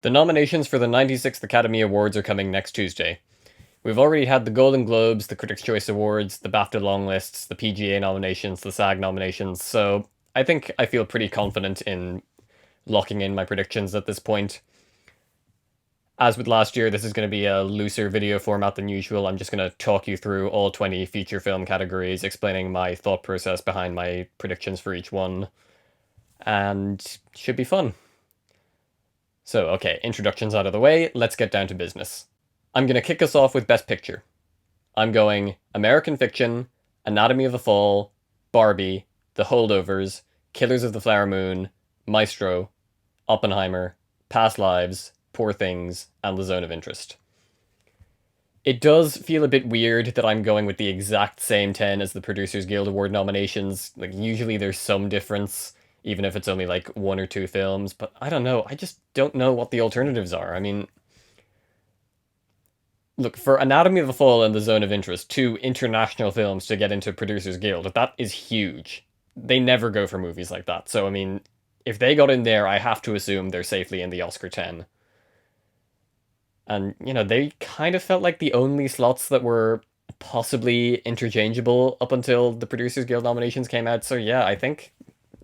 The nominations for the 96th Academy Awards are coming next Tuesday. We've already had the Golden Globes, the Critics' Choice Awards, the BAFTA longlists, the PGA nominations, the SAG nominations, so I think I feel pretty confident in locking in my predictions at this point. As with last year, this is going to be a looser video format than usual. I'm just going to talk you through all 20 feature film categories, explaining my thought process behind my predictions for each one, and should be fun. So, okay, introductions out of the way, let's get down to business. I'm going to kick us off with Best Picture. I'm going American Fiction, Anatomy of a Fall, Barbie, The Holdovers, Killers of the Flower Moon, Maestro, Oppenheimer, Past Lives, Poor Things, and The Zone of Interest. It does feel a bit weird that I'm going with the exact same 10 as the Producers Guild Award nominations. Like, usually there's some difference, even if it's only like one or two films, but I don't know. I just don't know what the alternatives are. I mean, look, for Anatomy of a Fall and The Zone of Interest, two international films to get into Producers Guild, that is huge. They never go for movies like that. So, I mean, if they got in there, I have to assume they're safely in the Oscar 10. And, they kind of felt like the only slots that were possibly interchangeable up until the Producers Guild nominations came out. So yeah, I think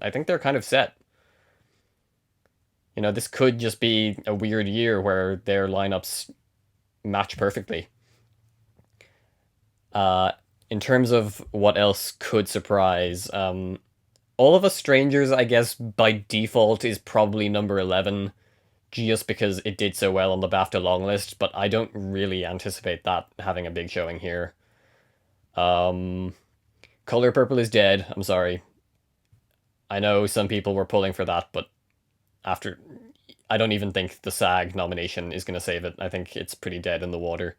they're kind of set. This could just be a weird year where their lineups match perfectly. Uh, in terms of what else could surprise, All of Us Strangers, I guess by default is probably number 11, just because it did so well on the BAFTA long list, but I don't really anticipate that having a big showing here. Um, Color Purple is dead. I'm sorry. I know some people were pulling for that, but after, I don't even think the SAG nomination is going to save it. I think it's pretty dead in the water.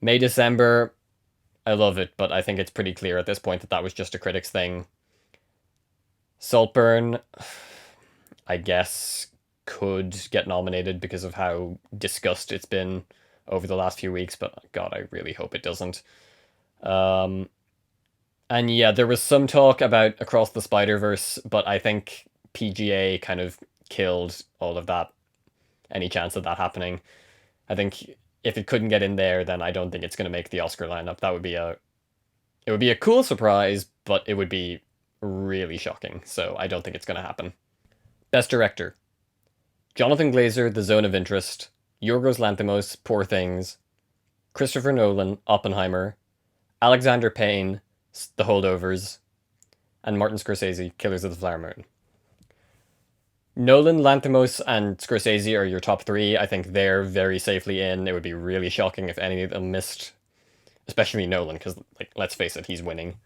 May December, I love it, but I think it's pretty clear at this point that that was just a critics thing. Saltburn, I guess, could get nominated because of how discussed it's been over the last few weeks, but God, I really hope it doesn't. Um, and yeah, there was some talk about Across the Spider-Verse, but I think PGA kind of killed all of that, any chance of that happening. I think if it couldn't get in there, then I don't think it's going to make the Oscar lineup. It would be a cool surprise, but it would be really shocking. So I don't think it's going to happen. Best Director: Jonathan Glazer, The Zone of Interest; Yorgos Lanthimos, Poor Things; Christopher Nolan, Oppenheimer; Alexander Payne, The Holdovers; and Martin Scorsese, Killers of the Flower Moon. Nolan, Lanthimos, and Scorsese are your top three. I think they're very safely in. It would be really shocking if any of them missed, especially Nolan, because, like, let's face it, he's winning.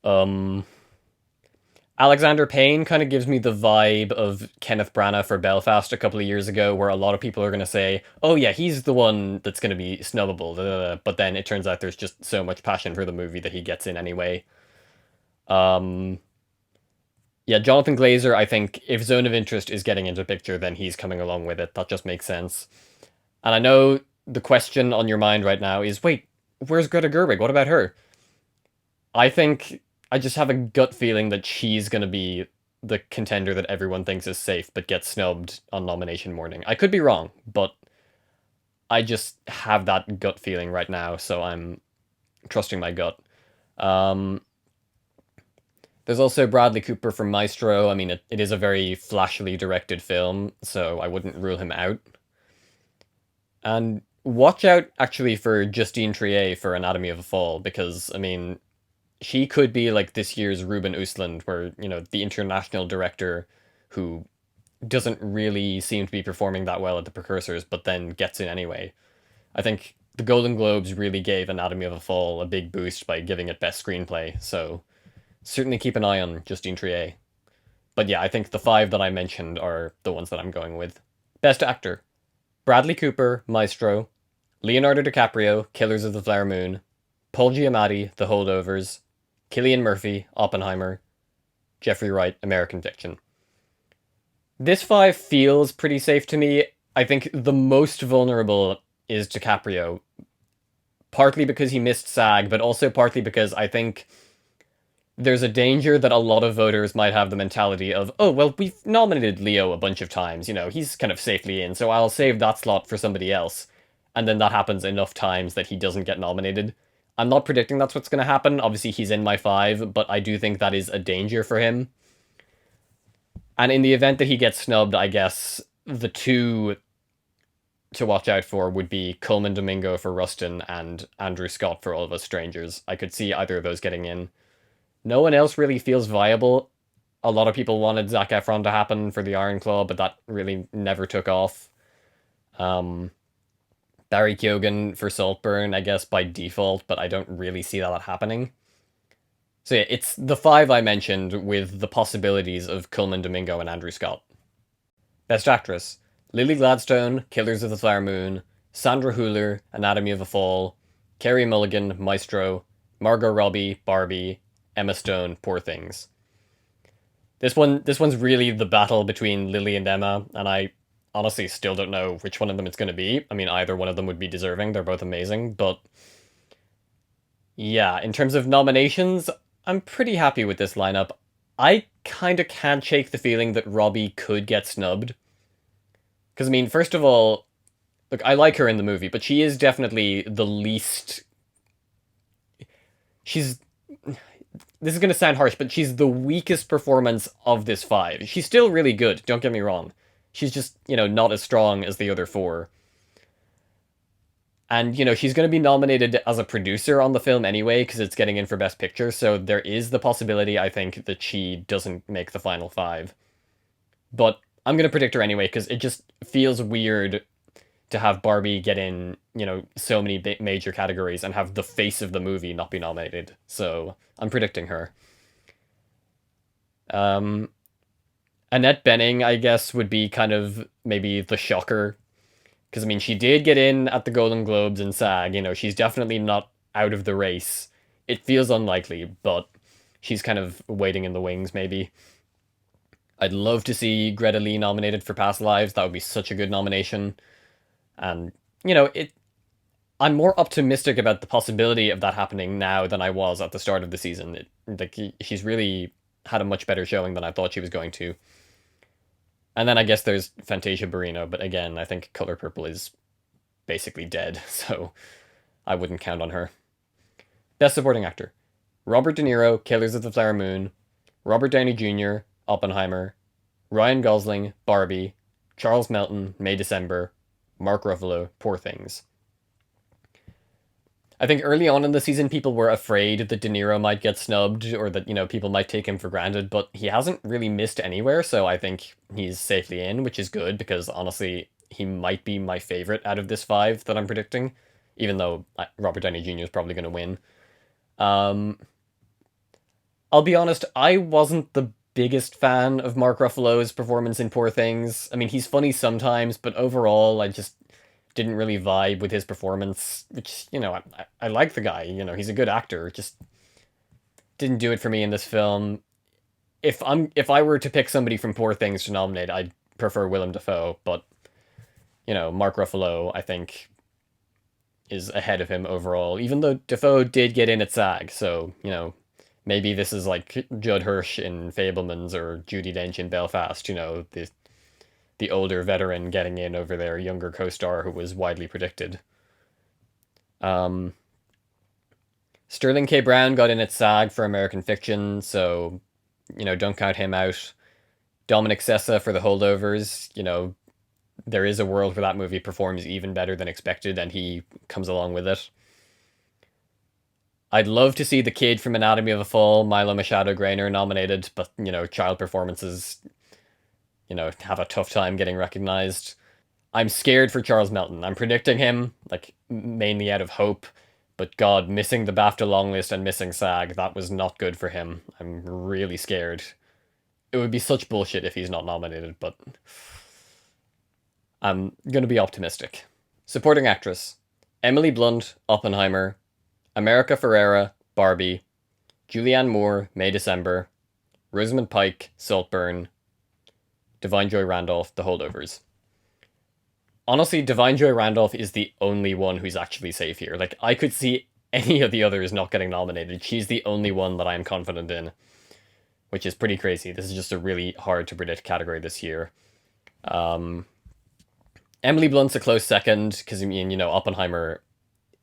Um, Alexander Payne kind of gives me the vibe of Kenneth Branagh for Belfast a couple of years ago, where a lot of people are going to say, oh yeah, he's the one that's going to be snubbable, but then it turns out there's just so much passion for the movie that he gets in anyway. Um, yeah, Jonathan Glazer, I think if Zone of Interest is getting into picture, then he's coming along with it. That just makes sense. And I know the question on your mind right now is, wait, where's Greta Gerwig? What about her? I think I just have a gut feeling that she's going to be the contender that everyone thinks is safe but gets snubbed on nomination morning. I could be wrong, but I just have that gut feeling right now, so I'm trusting my gut. Um, there's also Bradley Cooper from Maestro. I mean, it is a very flashily directed film, so I wouldn't rule him out. And watch out actually for Justine Triet for Anatomy of a Fall, because, I mean, she could be like this year's Ruben Östlund, where, the international director who doesn't really seem to be performing that well at the precursors, but then gets in anyway. I think the Golden Globes really gave Anatomy of a Fall a big boost by giving it Best Screenplay, so certainly keep an eye on Justine Triet. But yeah, I think the five that I mentioned are the ones that I'm going with. Best Actor: Bradley Cooper, Maestro; Leonardo DiCaprio, Killers of the Flower Moon; Paul Giamatti, The Holdovers; Cillian Murphy, Oppenheimer; Jeffrey Wright, American Fiction. This five feels pretty safe to me. I think the most vulnerable is DiCaprio, partly because he missed SAG, but also partly because I think there's a danger that a lot of voters might have the mentality of, oh, well, we've nominated Leo a bunch of times, he's kind of safely in, so I'll save that slot for somebody else. And then that happens enough times that he doesn't get nominated. I'm not predicting that's what's going to happen. Obviously, he's in my five, but I do think that is a danger for him. And in the event that he gets snubbed, I guess the two to watch out for would be Coleman Domingo for Rustin and Andrew Scott for All of Us Strangers. I could see either of those getting in. No one else really feels viable. A lot of people wanted Zac Efron to happen for the Iron Claw, but that really never took off. Um, Barry Keoghan for Saltburn, I guess by default, but I don't really see that happening. So yeah, it's the five I mentioned with the possibilities of Coleman Domingo and Andrew Scott. Best Actress: Lily Gladstone, Killers of the Flower Moon; Sandra Hüller, Anatomy of a Fall; Carey Mulligan, Maestro; Margot Robbie, Barbie; Emma Stone, Poor Things. This one's really the battle between Lily and Emma, and I honestly still don't know which one of them it's going to be. I mean, either one of them would be deserving. They're both amazing, but yeah, in terms of nominations, I'm pretty happy with this lineup. I kind of can't shake the feeling that Robbie could get snubbed. Because, I mean, first of all, look, I like her in the movie, but she is definitely the least. She's. This is going to sound harsh, but she's the weakest performance of this five. She's still really good, don't get me wrong. She's just, not as strong as the other four. And, she's going to be nominated as a producer on the film anyway, because it's getting in for Best Picture, so there is the possibility, I think, that she doesn't make the final five. But I'm going to predict her anyway, because it just feels weird to have Barbie get in, so many major categories and have the face of the movie not be nominated. So I'm predicting her. Um, Annette Bening, I guess, would be kind of maybe the shocker. Because, I mean, she did get in at the Golden Globes and SAG. She's definitely not out of the race. It feels unlikely, but she's kind of waiting in the wings, maybe. I'd love to see Greta Lee nominated for Past Lives. That would be such a good nomination. And, it. I'm more optimistic about the possibility of that happening now than I was at the start of the season. She's really had a much better showing than I thought she was going to. And then I guess there's Fantasia Barrino, but again, I think Color Purple is basically dead, so I wouldn't count on her. Best Supporting Actor: Robert De Niro, Killers of the Flower Moon; Robert Downey Jr., Oppenheimer; Ryan Gosling, Barbie; Charles Melton, May December; Mark Ruffalo, Poor Things. I think early on in the season, people were afraid that De Niro might get snubbed or that, people might take him for granted, but he hasn't really missed anywhere, so I think he's safely in, which is good because honestly, he might be my favorite out of this five that I'm predicting, even though Robert Downey Jr. is probably going to win. Um, I'll be honest, I wasn't the biggest fan of Mark Ruffalo's performance in Poor Things. I mean, he's funny sometimes, but overall, I just didn't really vibe with his performance, which, I like the guy, he's a good actor, just didn't do it for me in this film. If I were to pick somebody from Poor Things to nominate, I'd prefer Willem Dafoe, but Mark Ruffalo, I think, is ahead of him overall, even though Dafoe did get in at SAG, so, maybe this is like Judd Hirsch in Fablemans or Judi Dench in Belfast, the older veteran getting in over their younger co-star who was widely predicted. Um, Sterling K. Brown got in at SAG for American Fiction, so, don't count him out. Dominic Sessa for The Holdovers, there is a world where that movie performs even better than expected, and he comes along with it. I'd love to see the kid from Anatomy of a Fall, Milo Machado Grainer, nominated, but, child performances, have a tough time getting recognized. I'm scared for Charles Melton. I'm predicting him, like, mainly out of hope, but God, missing the BAFTA longlist and missing SAG, that was not good for him. I'm really scared. It would be such bullshit if he's not nominated, but I'm gonna be optimistic. Supporting Actress: Emily Blunt, Oppenheimer; America Ferrera, Barbie; Julianne Moore, May December; Rosamund Pike, Saltburn; Divine Joy Randolph, The Holdovers. Honestly, Divine Joy Randolph is the only one who's actually safe here. Like, I could see any of the others not getting nominated. She's the only one that I'm confident in, which is pretty crazy. This is just a really hard to predict category this year. Um, Emily Blunt's a close second because, I mean, Oppenheimer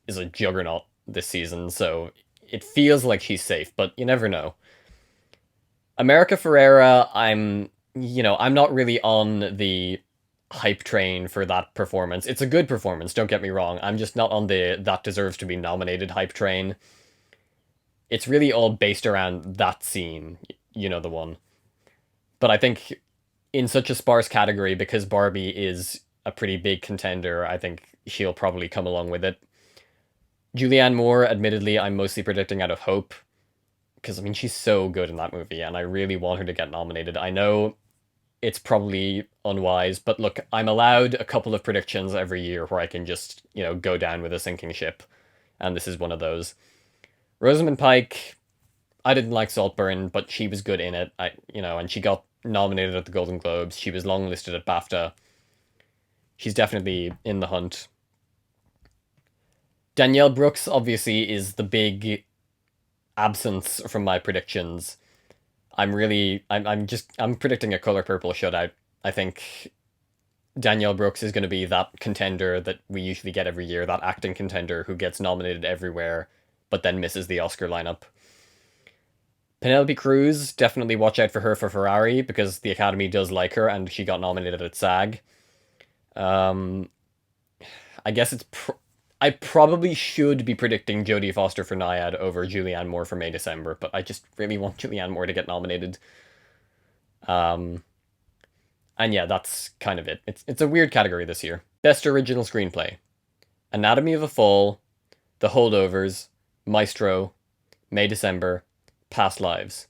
is a juggernaut this season, so it feels like she's safe, but you never know. America Ferrera, I'm not really on the hype train for that performance. It's a good performance, don't get me wrong. I'm just not on the that deserves to be nominated hype train. It's really all based around that scene, the one. But I think in such a sparse category, because Barbie is a pretty big contender, I think she'll probably come along with it. Julianne Moore, admittedly, I'm mostly predicting out of hope, because I mean she's so good in that movie, and I really want her to get nominated. I know it's probably unwise, but look, I'm allowed a couple of predictions every year where I can just, go down with a sinking ship, and this is one of those. Rosamund Pike, I didn't like Saltburn, but she was good in it. And she got nominated at the Golden Globes. She was longlisted at BAFTA. She's definitely in the hunt. Danielle Brooks obviously is the big absence from my predictions. I'm predicting a Color Purple shutout. I think Danielle Brooks is going to be that contender that we usually get every year, that acting contender who gets nominated everywhere, but then misses the Oscar lineup. Penelope Cruz, definitely watch out for her for Ferrari, because the Academy does like her, and she got nominated at SAG. Um, I guess I probably should be predicting Jodie Foster for Naiad over Julianne Moore for May December, but I just really want Julianne Moore to get nominated. Um, and yeah, that's kind of it. It's a weird category this year. Best Original Screenplay: Anatomy of a Fall, The Holdovers, Maestro, May December, Past Lives.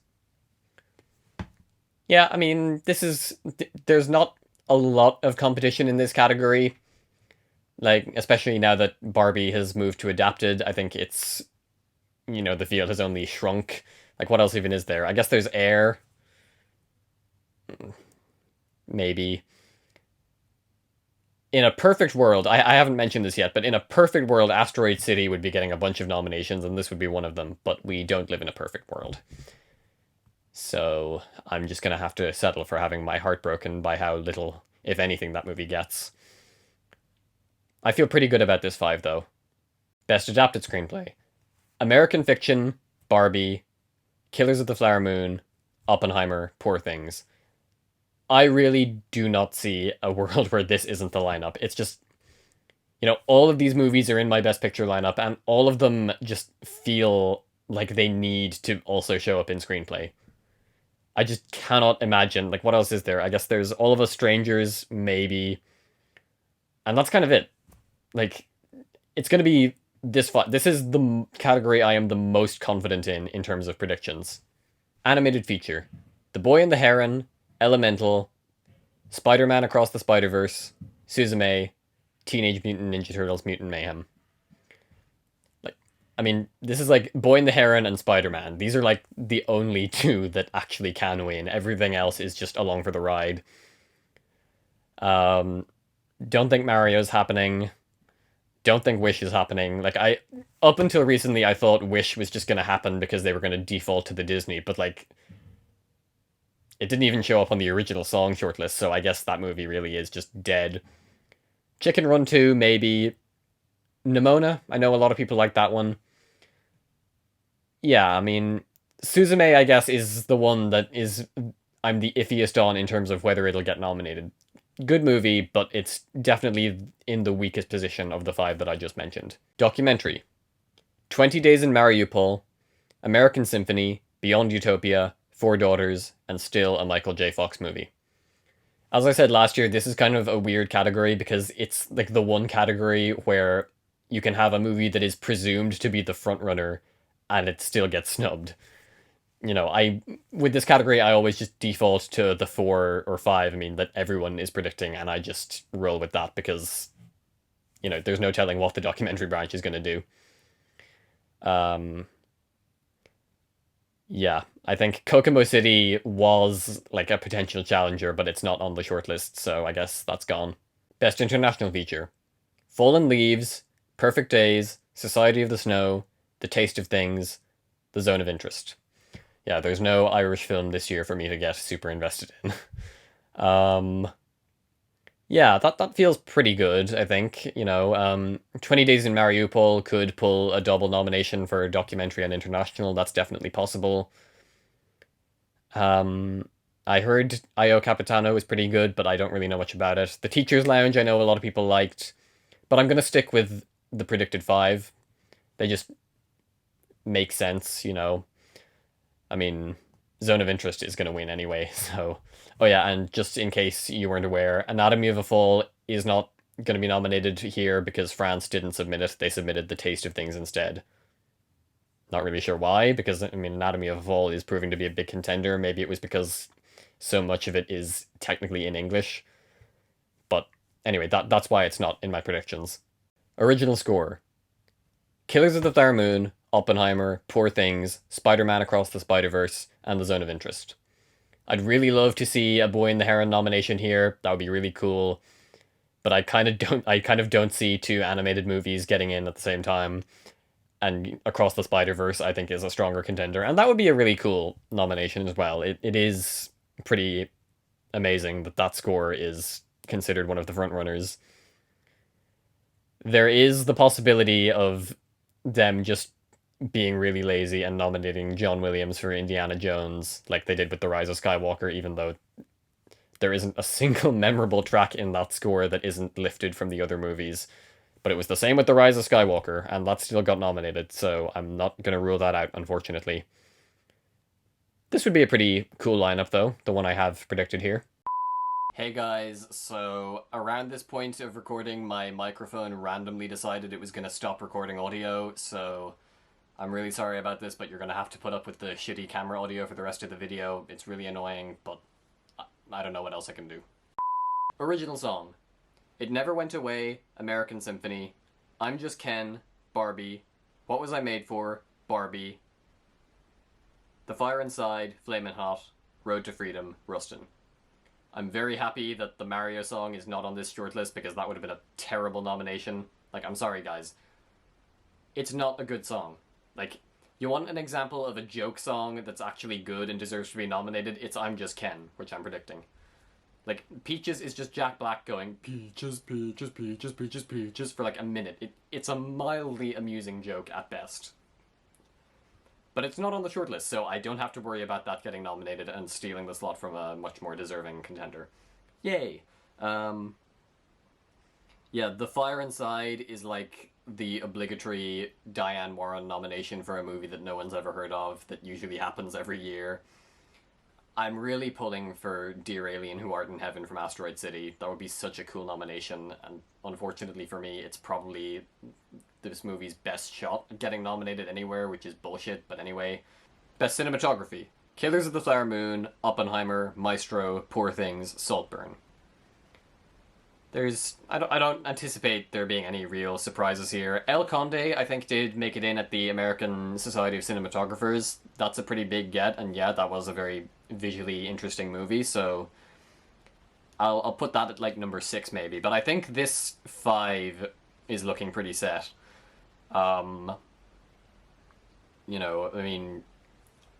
Yeah, I mean, there's not a lot of competition in this category. Like, especially now that Barbie has moved to adapted, I think the field has only shrunk. Like, what else even is there? I guess there's Air. Maybe. In a perfect world, I haven't mentioned this yet, but in a perfect world, Asteroid City would be getting a bunch of nominations, and this would be one of them, but we don't live in a perfect world. So I'm just going to have to settle for having my heart broken by how little, if anything, that movie gets. I feel pretty good about this five, though. Best Adapted Screenplay: American Fiction, Barbie, Killers of the Flower Moon, Oppenheimer, Poor Things. I really do not see a world where this isn't the lineup. It's just, all of these movies are in my Best Picture lineup, and all of them just feel like they need to also show up in screenplay. I just cannot imagine, like, what else is there? I guess there's All of Us Strangers, maybe. And that's kind of it. Like, it's going to be this fun. This is the category I am the most confident in terms of predictions. Animated feature: The Boy and the Heron, Elemental, Spider-Man Across the Spider-Verse, Suzume, Teenage Mutant Ninja Turtles Mutant Mayhem. Like, I mean, this is like Boy and the Heron and Spider-Man. These are like the only two that actually can win. Everything else is just along for the ride. Don't think Mario's happening. Don't think Wish is happening. Like, up until recently, I thought Wish was just going to happen because they were going to default to the Disney, but like, it didn't even show up on the original song shortlist, so I guess that movie really is just dead. Chicken Run 2, maybe. Nimona, I know a lot of people like that one. Yeah, I mean, Suzume, I guess, is the one that I'm the iffiest on in terms of whether it'll get nominated. Good movie, but it's definitely in the weakest position of the five that I just mentioned. Documentary: 20 Days in Mariupol, American Symphony, Beyond Utopia, Four Daughters, and still a Michael J. Fox movie. As I said last year, this is kind of a weird category because it's like the one category where you can have a movie that is presumed to be the frontrunner and it still gets snubbed. I with this category I always just default to the 4 or 5, I mean, that everyone is predicting, and I just roll with that because there's no telling what the documentary branch is going to do. Yeah, I think Kokomo City was like a potential challenger, but it's not on the shortlist, so I guess that's gone. Best International Feature: Fallen Leaves, Perfect Days, Society of the Snow, The Taste of Things, The Zone of Interest. Yeah, there's no Irish film this year for me to get super invested in. um, yeah, that feels pretty good, I think. 20 Days in Mariupol could pull a double nomination for documentary and international. That's definitely possible. Um, I heard Io Capitano was pretty good, but I don't really know much about it. The Teacher's Lounge, I know a lot of people liked, but I'm going to stick with the predicted five. They just make sense. I mean, Zone of Interest is going to win anyway, so. Oh, yeah, and just in case you weren't aware, Anatomy of a Fall is not going to be nominated here because France didn't submit it. They submitted The Taste of Things instead. Not really sure why, because, I mean, Anatomy of a Fall is proving to be a big contender. Maybe it was because so much of it is technically in English. But anyway, that's why it's not in my predictions. Original score: Killers of the Flower Moon, Oppenheimer, Poor Things, Spider-Man Across the Spider-Verse, and The Zone of Interest. I'd really love to see a Boy in the Heron nomination here. That would be really cool. But I kind of don't see two animated movies getting in at the same time. And Across the Spider-Verse, I think, is a stronger contender. And that would be a really cool nomination as well. It is pretty amazing that that score is considered one of the front runners. There is the possibility of them just being really lazy and nominating John Williams for Indiana Jones, like they did with The Rise of Skywalker, even though there isn't a single memorable track in that score that isn't lifted from the other movies. But it was the same with The Rise of Skywalker, and that still got nominated, so I'm not going to rule that out, unfortunately. This would be a pretty cool lineup, though, the one I have predicted here. Hey guys, so around this point of recording, my microphone randomly decided it was going to stop recording audio, so I'm really sorry about this, but you're going to have to put up with the shitty camera audio for the rest of the video. It's really annoying, but I don't know what else I can do. Original song: It Never Went Away, American Symphony, I'm Just Ken, Barbie, What Was I Made For, Barbie, The Fire Inside, Flamin' Hot, Road to Freedom, Rustin. I'm very happy that the Mario song is not on this shortlist because that would have been a terrible nomination. Like, I'm sorry, guys. It's not a good song. Like, you want an example of a joke song that's actually good and deserves to be nominated? It's I'm Just Ken, which I'm predicting. Like, Peaches is just Jack Black going, Peaches, Peaches, Peaches, Peaches, Peaches, for like a minute. It's a mildly amusing joke at best. But it's not on the shortlist, so I don't have to worry about that getting nominated and stealing the slot from a much more deserving contender. Yay! Yeah, The Fire Inside is like the obligatory Diane Warren nomination for a movie that no one's ever heard of, that usually happens every year. I'm really pulling for Dear Alien Who Art in Heaven from Asteroid City. That would be such a cool nomination, and unfortunately for me, it's probably this movie's best shot at getting nominated anywhere, which is bullshit, but anyway. Best Cinematography: Killers of the Flower Moon, Oppenheimer, Maestro, Poor Things, Saltburn. I don't anticipate there being any real surprises here. El Conde, I think, did make it in at the American Society of Cinematographers. That's a pretty big get, and yeah, that was a very visually interesting movie, so I'll put that at like number 6 maybe. But I think this 5 is looking pretty set. I mean,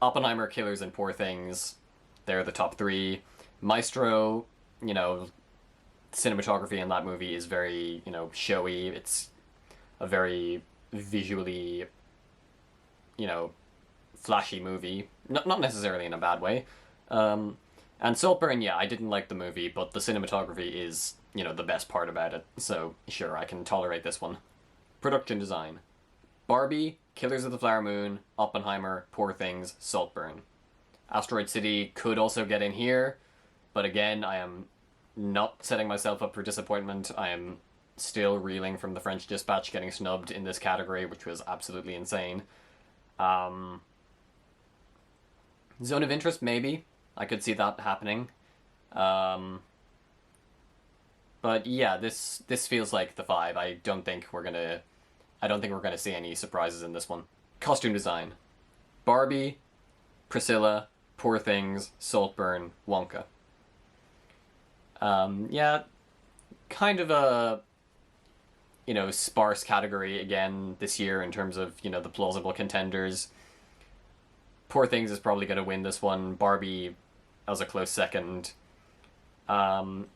Oppenheimer, Killers, and Poor Things, they're the top 3. Maestro, cinematography in that movie is very, showy. It's a very visually, flashy movie. Not necessarily in a bad way. And Saltburn, yeah, I didn't like the movie, but the cinematography is, the best part about it. So, sure, I can tolerate this one. Production design: Barbie, Killers of the Flower Moon, Oppenheimer, Poor Things, Saltburn. Asteroid City could also get in here, but again, I am not setting myself up for disappointment. I am still reeling from The French Dispatch getting snubbed in this category, which was absolutely insane. Zone of Interest, maybe. I could see that happening. But yeah, this feels like the 5. I don't think we're gonna see any surprises in this one. Costume design: Barbie, Priscilla, Poor Things, Saltburn, Wonka. Yeah, kind of a sparse category again this year in terms of, the plausible contenders. Poor Things is probably going to win this one. Barbie as a close second. Um,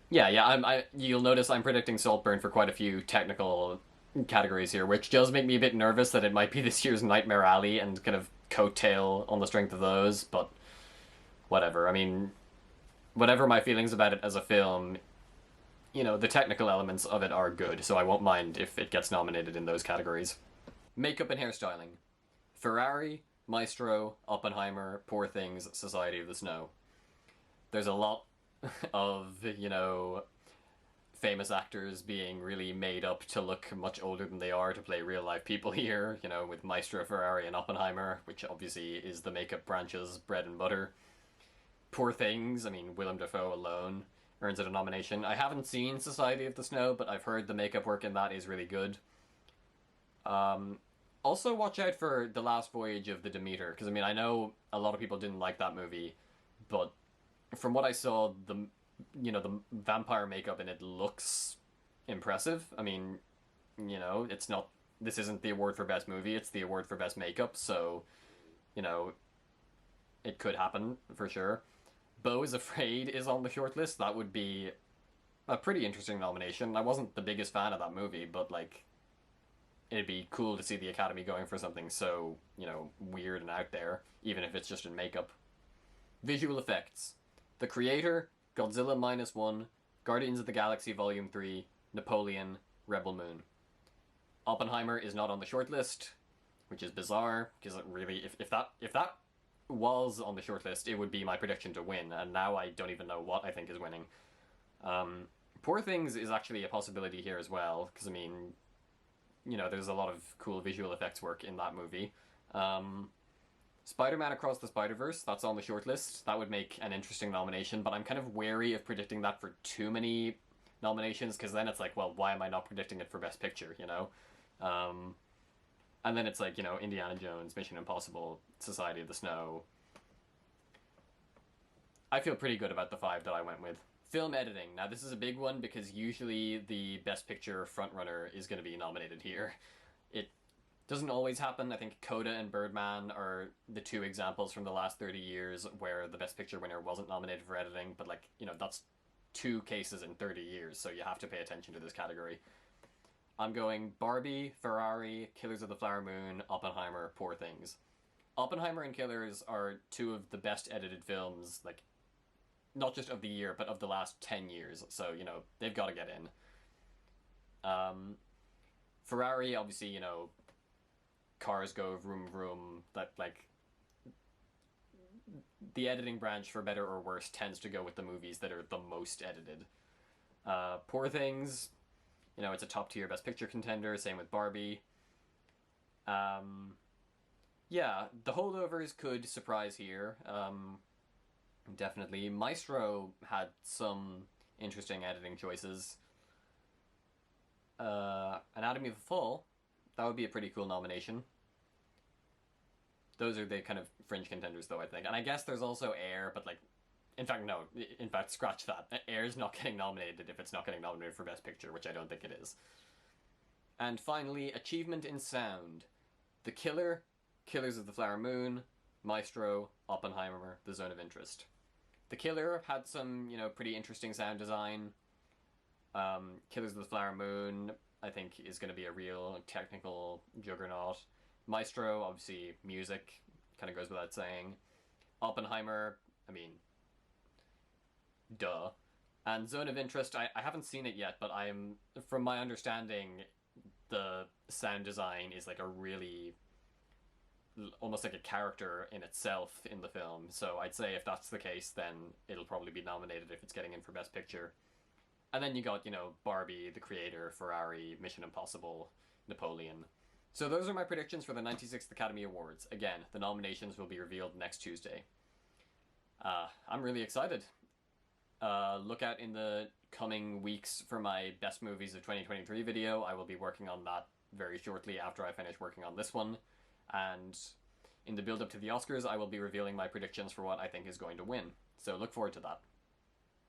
yeah. You'll notice I'm predicting Saltburn for quite a few technical categories here, which does make me a bit nervous that it might be this year's Nightmare Alley and kind of coattail on the strength of those. But whatever. I mean, whatever my feelings about it as a film, the technical elements of it are good, so I won't mind if it gets nominated in those categories. Makeup and hairstyling. Ferrari, Maestro, Oppenheimer, Poor Things, Society of the Snow. There's a lot of, famous actors being really made up to look much older than they are to play real life people here, with Maestro, Ferrari, and Oppenheimer, which obviously is the makeup branch's bread and butter. Poor Things, I mean, Willem Dafoe alone earns it a nomination. I haven't seen Society of the Snow, but I've heard the makeup work in that is really good. Also, watch out for The Last Voyage of the Demeter, because I mean, I know a lot of people didn't like that movie, but from what I saw, the vampire makeup in it looks impressive. I mean, it's not. This isn't the award for best movie; it's the award for best makeup. So, you know, it could happen for sure. Beau is Afraid is on the shortlist. That would be a pretty interesting nomination. I wasn't the biggest fan of that movie, but like, it'd be cool to see the Academy going for something so, weird and out there, even if it's just in makeup. Visual effects. The Creator, Godzilla Minus One, Guardians of the Galaxy Volume 3, Napoleon, Rebel Moon. Oppenheimer is not on the shortlist, which is bizarre, because it really, if that was on the shortlist, it would be my prediction to win, and now I don't even know what I think is winning. Poor Things is actually a possibility here as well, because I mean, there's a lot of cool visual effects work in that movie. Spider-Man Across the Spider-Verse, that's on the shortlist. That would make an interesting nomination, but I'm kind of wary of predicting that for too many nominations, because then it's like, well, why am I not predicting it for Best Picture, And then it's like, Indiana Jones, Mission Impossible, Society of the Snow. I feel pretty good about the five that I went with. Film editing. Now, this is a big one because usually the Best Picture frontrunner is going to be nominated here. It doesn't always happen. I think Coda and Birdman are the two examples from the last 30 years where the Best Picture winner wasn't nominated for editing, but that's two cases in 30 years, so you have to pay attention to this category. I'm going Barbie, Ferrari, Killers of the Flower Moon, Oppenheimer, Poor Things. Oppenheimer and Killers are two of the best edited films, not just of the year, but of the last 10 years. So, they've got to get in. Ferrari, obviously, cars go vroom vroom. That, the editing branch, for better or worse, tends to go with the movies that are the most edited. Poor Things, it's a top tier Best Picture contender. Same with Barbie. Yeah, The Holdovers could surprise here. Definitely. Maestro had some interesting editing choices. Anatomy of a Fall, that would be a pretty cool nomination. Those are the kind of fringe contenders, though, I think. And I guess there's also Air, but in fact, no. In fact, scratch that. Air's not getting nominated if it's not getting nominated for Best Picture, which I don't think it is. And finally, Achievement in Sound. The Killer, Killers of the Flower Moon, Maestro, Oppenheimer, The Zone of Interest. The Killer had some, pretty interesting sound design. Killers of the Flower Moon, I think, is going to be a real technical juggernaut. Maestro, obviously, music, kind of goes without saying. Oppenheimer, I mean, duh. And Zone of Interest, I haven't seen it yet, but from my understanding, the sound design is a really, almost like a character in itself in the film. So I'd say if that's the case, then it'll probably be nominated if it's getting in for Best Picture. And then you got, Barbie, The Creator, Ferrari, Mission Impossible, Napoleon. So those are my predictions for the 96th Academy Awards. Again, the nominations will be revealed next Tuesday. I'm really excited. Look out in the coming weeks for my Best Movies of 2023 video. I will be working on that very shortly after I finish working on this one. And in the build-up to the Oscars, I will be revealing my predictions for what I think is going to win. So look forward to that.